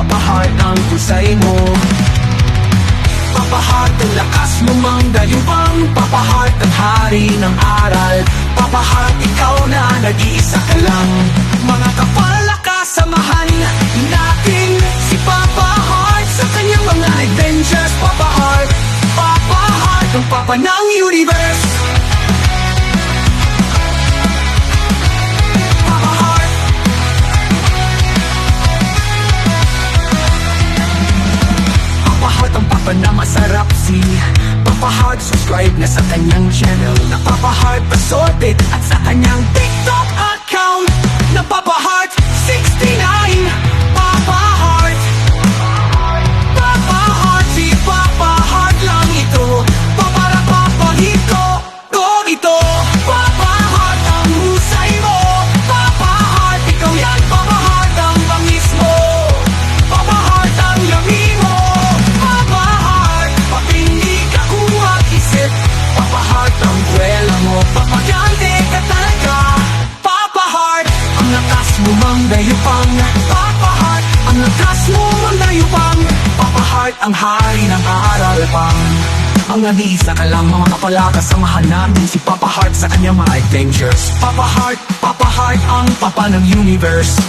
Papa Heart ang husay mo. Papa Heart, ang lakas mo mang dayupang. Papa Heart, ang hari ng aral. Papa Heart, ikaw na nag-iisa ka lang. Mga kapalakasamahan natin si Papa Heart sa kanyang mga adventures. Papa Heart, ang papa ng universe. Papa Heart, Papa Heart, ang papa na masarap si Papa Heart, subscribe na sa kanyang channel na Papa Heart Pasorted at sa kanyang TikTok account na Papa Heart 69. Papa Heart, Papa Heart, si Papa Heart lang ito. Papara papahiko ko ito. Papa Heart ang husay mo. Papa Heart, ikaw yan. Papa Heart ang bangis mo. Papa Heart ang lami mo. Papa Heart, pag hindi ka kuwag-isip. Papa Heart ang kwela mo. Papagante ka talaga. Papa Heart, ang lakas mo mang dayupang. Papa Heart, ang lakas mo mang dayupang. Papa Heart, ang hari ng aral pang. Ang nag-iisa ka lang, mga kapalakasamahan natin si Papa Heart sa kanyang mga adventures. Papa Heart ang papa ng universe.